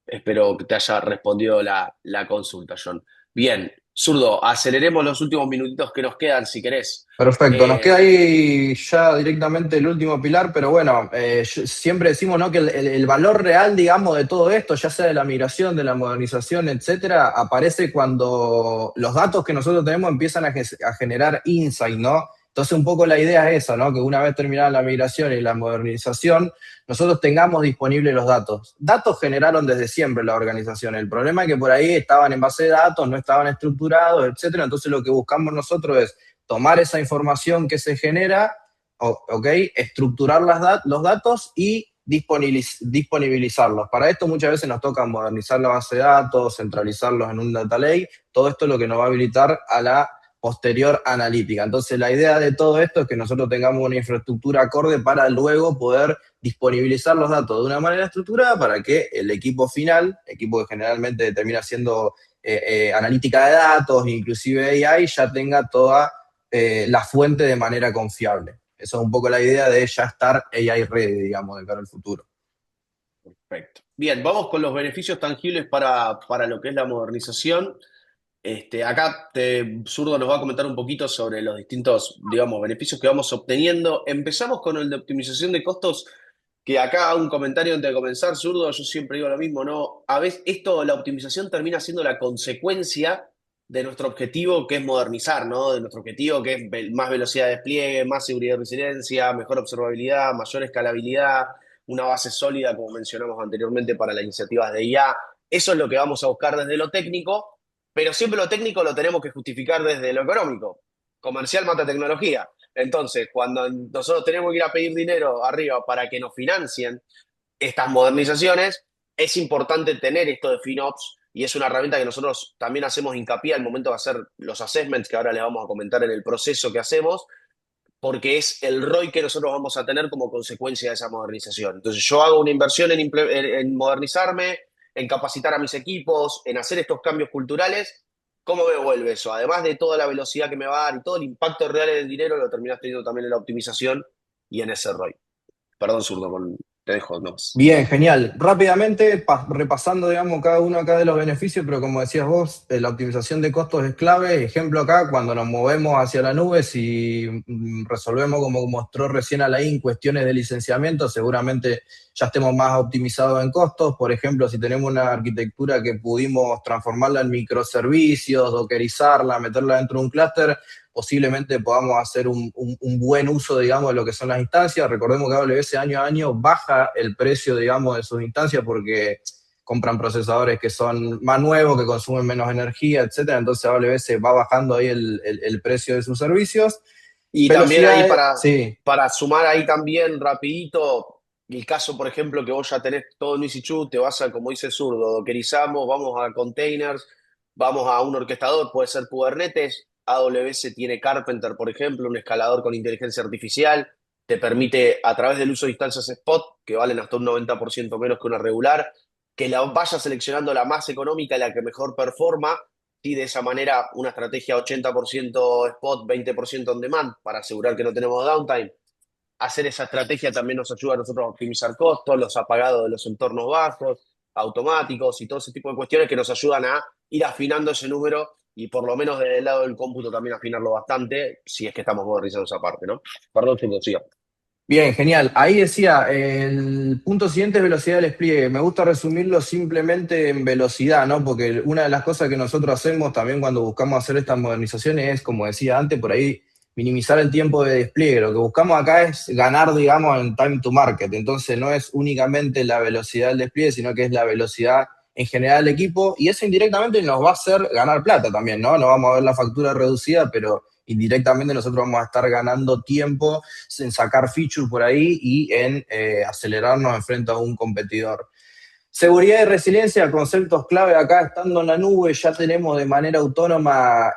Espero que te haya respondido la consulta, John. Bien, Zurdo, aceleremos los últimos minutitos que nos quedan, si querés. Perfecto, nos Eh, queda ahí ya directamente el último pilar, pero bueno, siempre decimos, ¿no?, que el valor real, digamos, de todo esto, ya sea de la migración, de la modernización, etcétera, aparece cuando los datos que nosotros tenemos empiezan a generar insight, ¿no? Entonces, un poco la idea es esa, ¿no? Que una vez terminada la migración y la modernización, nosotros tengamos disponibles los datos. Datos generaron desde siempre la organización. El problema es que por ahí estaban en base de datos, no estaban estructurados, etcétera. Entonces, lo que buscamos nosotros es tomar esa información que se genera, estructurar los datos y disponibilizarlos. Para esto muchas veces nos toca modernizar la base de datos, centralizarlos en un data lake. Todo esto es lo que nos va a habilitar a la posterior analítica. Entonces, la idea de todo esto es que nosotros tengamos una infraestructura acorde para luego poder disponibilizar los datos de una manera estructurada para que el equipo final, equipo que generalmente termina siendo analítica de datos, inclusive AI, ya tenga toda la fuente de manera confiable. Esa es un poco la idea de ya estar AI ready, digamos, de cara al futuro. Perfecto. Bien, vamos con los beneficios tangibles para lo que es la modernización. Acá Zurdo nos va a comentar un poquito sobre los distintos, digamos, beneficios que vamos obteniendo. Empezamos con el de optimización de costos, que acá un comentario antes de comenzar, Zurdo, yo siempre digo lo mismo, ¿no? A veces la optimización termina siendo la consecuencia de nuestro objetivo, que es modernizar, ¿no? De nuestro objetivo, que es más velocidad de despliegue, más seguridad y resiliencia, mejor observabilidad, mayor escalabilidad, una base sólida, como mencionamos anteriormente, para las iniciativas de IA. Eso es lo que vamos a buscar desde lo técnico, pero siempre lo técnico lo tenemos que justificar desde lo económico. Comercial mata tecnología. Entonces, cuando nosotros tenemos que ir a pedir dinero arriba para que nos financien estas modernizaciones, es importante tener esto de FinOps, y es una herramienta que nosotros también hacemos hincapié al momento de hacer los assessments, que ahora les vamos a comentar en el proceso que hacemos, porque es el ROI que nosotros vamos a tener como consecuencia de esa modernización. Entonces, yo hago una inversión en modernizarme, en capacitar a mis equipos, en hacer estos cambios culturales. ¿Cómo me vuelve eso? Además de toda la velocidad que me va a dar y todo el impacto real en el dinero, lo terminas teniendo también en la optimización y en ese ROI. Perdón, Zurdo, te dejo nomás. Bien, genial. Rápidamente, repasando, digamos, cada uno acá de los beneficios, pero como decías vos, la optimización de costos es clave. Ejemplo acá, cuando nos movemos hacia la nube, si resolvemos, como mostró recién Alain, cuestiones de licenciamiento, seguramente ya estemos más optimizados en costos. Por ejemplo, si tenemos una arquitectura que pudimos transformarla en microservicios, dockerizarla, meterla dentro de un clúster, posiblemente podamos hacer un buen uso, digamos, de lo que son las instancias. Recordemos que AWS año a año baja el precio, digamos, de sus instancias porque compran procesadores que son más nuevos, que consumen menos energía, etcétera. Entonces AWS va bajando ahí el precio de sus servicios. Y también ahí Velocidad, sí. para sumar ahí también rapidito, el caso, por ejemplo, que vos ya tenés todo en EC2, te vas a, como dice Zurdo, dockerizamos, vamos a containers, vamos a un orquestador, puede ser Kubernetes. AWS tiene Carpenter, por ejemplo, un escalador con inteligencia artificial, te permite, a través del uso de instancias spot, que valen hasta un 90% menos que una regular, que la vaya seleccionando la más económica y la que mejor performa, y de esa manera una estrategia 80% spot, 20% on demand, para asegurar que no tenemos downtime. Hacer esa estrategia también nos ayuda a nosotros a optimizar costos, los apagados de los entornos bajos, automáticos y todo ese tipo de cuestiones que nos ayudan a ir afinando ese número, y por lo menos desde el lado del cómputo también afinarlo bastante, si es que estamos modernizando esa parte, ¿no? Perdón, Chulo, siga. Bien, genial. Ahí decía, el punto siguiente es velocidad del despliegue. Me gusta resumirlo simplemente en velocidad, ¿no? Porque una de las cosas que nosotros hacemos también cuando buscamos hacer estas modernizaciones es, como decía antes, por ahí minimizar el tiempo de despliegue. Lo que buscamos acá es ganar, digamos, en time to market. Entonces no es únicamente la velocidad del despliegue, sino que es la velocidad en general del equipo. Y eso indirectamente nos va a hacer ganar plata también, ¿no? No vamos a ver la factura reducida, pero indirectamente nosotros vamos a estar ganando tiempo en sacar features por ahí y en acelerarnos en frente a un competidor. Seguridad y resiliencia, conceptos clave acá, estando en la nube, ya tenemos de manera autónoma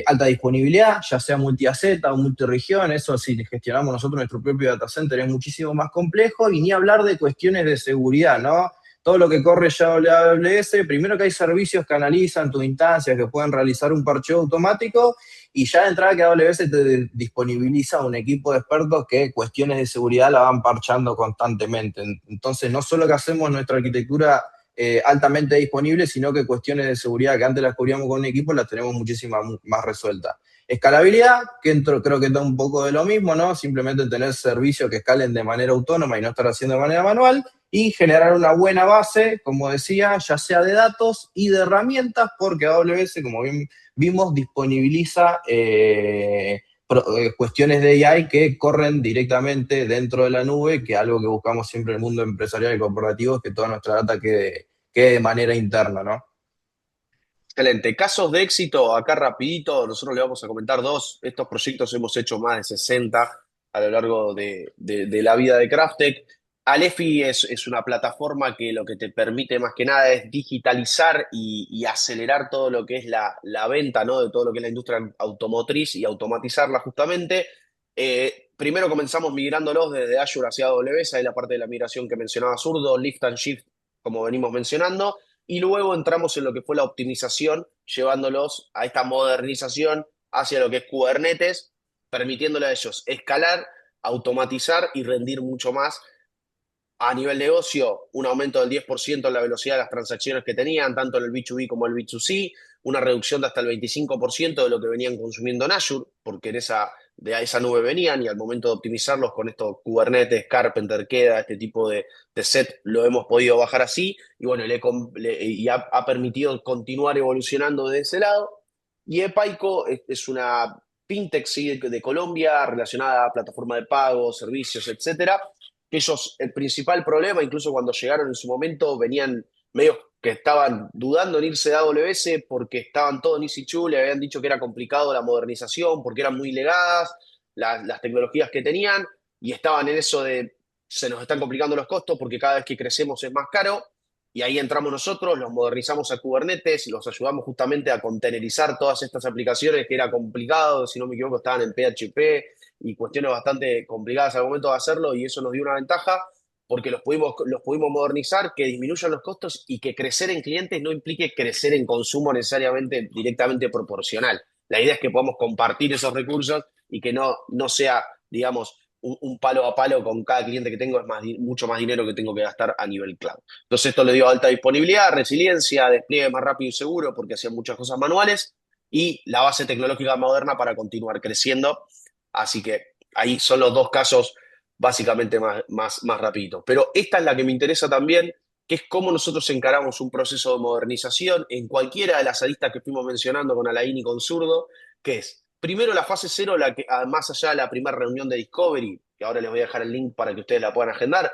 alta disponibilidad, ya sea multi-asset o multiregión, eso si gestionamos nosotros nuestro propio data center es muchísimo más complejo, y ni hablar de cuestiones de seguridad, ¿no? Todo lo que corre ya AWS, primero que hay servicios que analizan tus instancias, que pueden realizar un parcheo automático, y ya de entrada que AWS te disponibiliza un equipo de expertos que cuestiones de seguridad la van parchando constantemente. Entonces, no solo que hacemos nuestra arquitectura altamente disponible, sino que cuestiones de seguridad que antes las cubríamos con un equipo las tenemos muchísimas más resueltas. Escalabilidad, que creo que está un poco de lo mismo, ¿no? Simplemente tener servicios que escalen de manera autónoma y no estar haciendo de manera manual, y generar una buena base, como decía, ya sea de datos y de herramientas, porque AWS, como bien vimos, disponibiliza cuestiones de AI que corren directamente dentro de la nube, que es algo que buscamos siempre en el mundo empresarial y corporativo, es que toda nuestra data quede de manera interna, ¿no? Excelente. Casos de éxito, acá rapidito, nosotros le vamos a comentar dos. Estos proyectos hemos hecho más de 60 a lo largo de la vida de Craftec. Alefi es una plataforma que lo que te permite más que nada es digitalizar y acelerar todo lo que es la venta, ¿no? De todo lo que es la industria automotriz y automatizarla justamente. Primero comenzamos migrándolos desde Azure hacia AWS, ahí la parte de la migración que mencionaba Zurdo, Lift and Shift, como venimos mencionando. Y luego entramos en lo que fue la optimización, llevándolos a esta modernización hacia lo que es Kubernetes, permitiéndole a ellos escalar, automatizar y rendir mucho más. A nivel negocio, un aumento del 10% en la velocidad de las transacciones que tenían, tanto en el B2B como el B2C, una reducción de hasta el 25% de lo que venían consumiendo en Azure, porque de esa nube venían, y al momento de optimizarlos con estos Kubernetes, Carpenter, Queda, este tipo de set, lo hemos podido bajar así, y bueno, ha permitido continuar evolucionando de ese lado. Y Epaico es una fintech, sí, de Colombia, relacionada a plataforma de pago, servicios, etcétera, que ellos, el principal problema, incluso cuando llegaron en su momento, venían medios que estaban dudando en irse de AWS porque estaban todos en EC2, le habían dicho que era complicado la modernización, porque eran muy legadas las tecnologías que tenían, y estaban en eso de se nos están complicando los costos porque cada vez que crecemos es más caro. Y ahí entramos nosotros, los modernizamos a Kubernetes, los ayudamos justamente a containerizar todas estas aplicaciones que era complicado, si no me equivoco, estaban en PHP y cuestiones bastante complicadas al momento de hacerlo, y eso nos dio una ventaja porque los pudimos modernizar, que disminuyan los costos y que crecer en clientes no implique crecer en consumo necesariamente directamente proporcional. La idea es que podamos compartir esos recursos y que no sea, digamos, un palo a palo con cada cliente que tengo, es mucho más dinero que tengo que gastar a nivel cloud. Entonces esto le dio alta disponibilidad, resiliencia, despliegue más rápido y seguro porque hacían muchas cosas manuales, y la base tecnológica moderna para continuar creciendo. Así que ahí son los dos casos básicamente más rapiditos. Pero esta es la que me interesa también, que es cómo nosotros encaramos un proceso de modernización en cualquiera de las aristas que fuimos mencionando con Alain y con Zurdo, que es primero la fase cero, la que más allá de la primera reunión de Discovery, que ahora les voy a dejar el link para que ustedes la puedan agendar.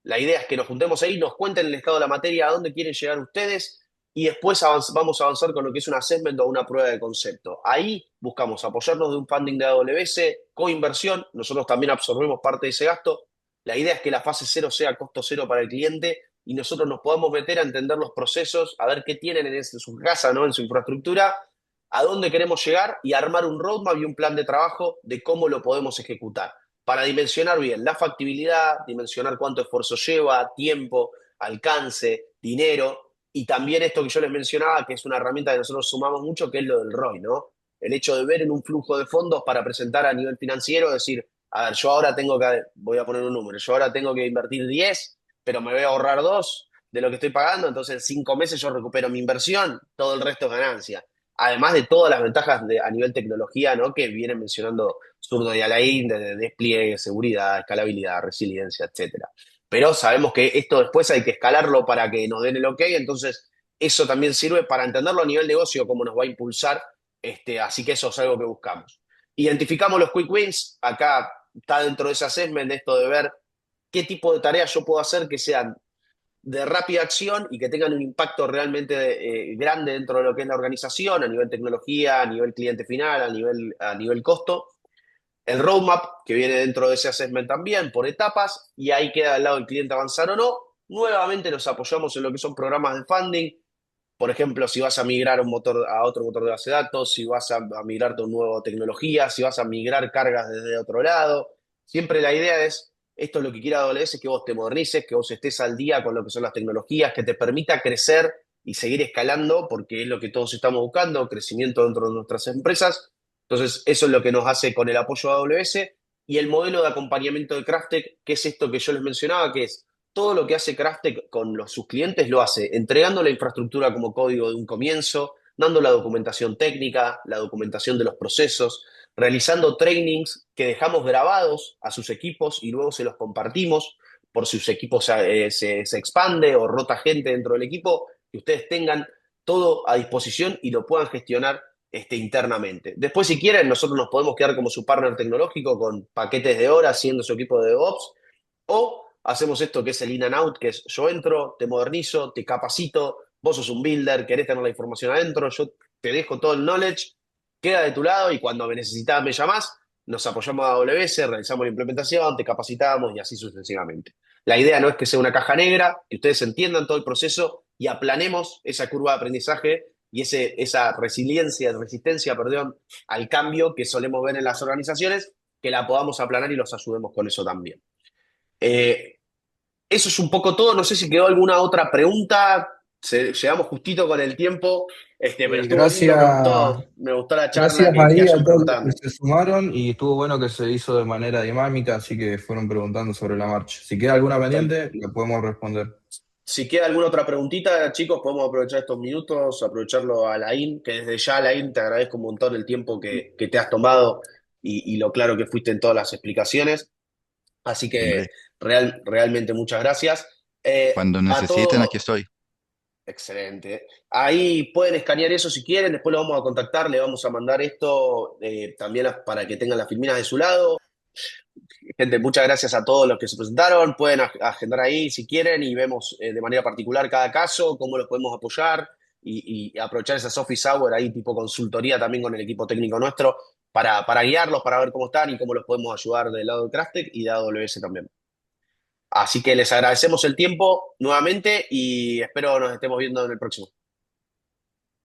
La idea es que nos juntemos ahí, nos cuenten el estado de la materia, a dónde quieren llegar ustedes, y después vamos a avanzar con lo que es un assessment o una prueba de concepto. Ahí buscamos apoyarnos de un funding de AWS, coinversión, nosotros también absorbemos parte de ese gasto. La idea es que la fase cero sea costo cero para el cliente y nosotros nos podamos meter a entender los procesos, a ver qué tienen en su casa, ¿no? En su infraestructura, a dónde queremos llegar y armar un roadmap y un plan de trabajo de cómo lo podemos ejecutar para dimensionar bien la factibilidad, dimensionar cuánto esfuerzo lleva, tiempo, alcance, dinero, y también esto que yo les mencionaba, que es una herramienta que nosotros sumamos mucho, que es lo del ROI, ¿no? El hecho de ver en un flujo de fondos para presentar a nivel financiero, decir, a ver, yo ahora voy a poner un número, yo ahora tengo que invertir 10, pero me voy a ahorrar 2 de lo que estoy pagando, entonces en 5 meses yo recupero mi inversión, todo el resto es ganancia. además de todas las ventajas a nivel tecnología, ¿no? Que vienen mencionando Zurdo y Alain, de despliegue, seguridad, escalabilidad, resiliencia, etcétera. Pero sabemos que esto después hay que escalarlo para que nos den el ok, entonces eso también sirve para entenderlo a nivel negocio, cómo nos va a impulsar, así que eso es algo que buscamos. Identificamos los quick wins, acá está dentro de ese assessment esto de ver qué tipo de tareas yo puedo hacer que sean de rápida acción y que tengan un impacto realmente grande dentro de lo que es la organización, a nivel tecnología, a nivel cliente final, a nivel costo. El roadmap, que viene dentro de ese assessment también, por etapas, y ahí queda al lado el cliente avanzar o no. Nuevamente nos apoyamos en lo que son programas de funding. Por ejemplo, si vas a migrar un motor a otro motor de base de datos, si vas a migrarte a una nueva tecnología, si vas a migrar cargas desde otro lado. Siempre la idea es, esto es lo que quiere AWS, que vos te modernices, que vos estés al día con lo que son las tecnologías, que te permita crecer y seguir escalando, porque es lo que todos estamos buscando, crecimiento dentro de nuestras empresas. Entonces, eso es lo que nos hace con el apoyo a AWS y el modelo de acompañamiento de Craftek, que es esto que yo les mencionaba, que es todo lo que hace Craftek con sus clientes lo hace entregando la infraestructura como código de un comienzo, dando la documentación técnica, la documentación de los procesos, realizando trainings que dejamos grabados a sus equipos y luego se los compartimos por si sus equipos se expande o rota gente dentro del equipo, que ustedes tengan todo a disposición y lo puedan gestionar internamente. Después, si quieren, nosotros nos podemos quedar como su partner tecnológico con paquetes de horas siendo su equipo de DevOps, o hacemos esto que es el in and out, que es yo entro, te modernizo, te capacito, vos sos un builder, querés tener la información adentro, yo te dejo todo el knowledge, queda de tu lado y cuando me necesitas me llamás, nos apoyamos a AWS, realizamos la implementación, te capacitamos y así sucesivamente. La idea no es que sea una caja negra, que ustedes entiendan todo el proceso y aplanemos esa curva de aprendizaje y esa resistencia, perdón, al cambio que solemos ver en las organizaciones, que la podamos aplanar y los ayudemos con eso también. Eh, Eso es un poco todo. No sé si quedó alguna otra pregunta. Llegamos justito con el tiempo, pero estuvo lindo, Gracias. me gustó la charla, Gracias que ahí a hayan todos los que preguntando. se sumaron y estuvo bueno que se hizo de manera dinámica, así que fueron preguntando sobre la marcha. Si queda alguna Tal- pendiente, la podemos responder. Si queda alguna otra preguntita, chicos, podemos aprovechar estos minutos, aprovecharlo a Laín, que desde ya, Laín, te agradezco un montón el tiempo que te has tomado y lo claro que fuiste en todas las explicaciones. Así que Hombre, realmente muchas gracias. cuando A necesiten, aquí todo, estoy. excelente. Ahí pueden escanear eso si quieren, después lo vamos a contactar, le vamos a mandar esto también para que tengan las filminas de su lado. Gente, muchas gracias a todos los que se presentaron. Pueden agendar ahí si quieren y vemos de manera particular cada caso, cómo los podemos apoyar y aprovechar esas office hour ahí tipo consultoría también con el equipo técnico nuestro para guiarlos, para ver cómo están y cómo los podemos ayudar del lado de Craftek y de AWS también. Así que les agradecemos el tiempo nuevamente y espero nos estemos viendo en el próximo.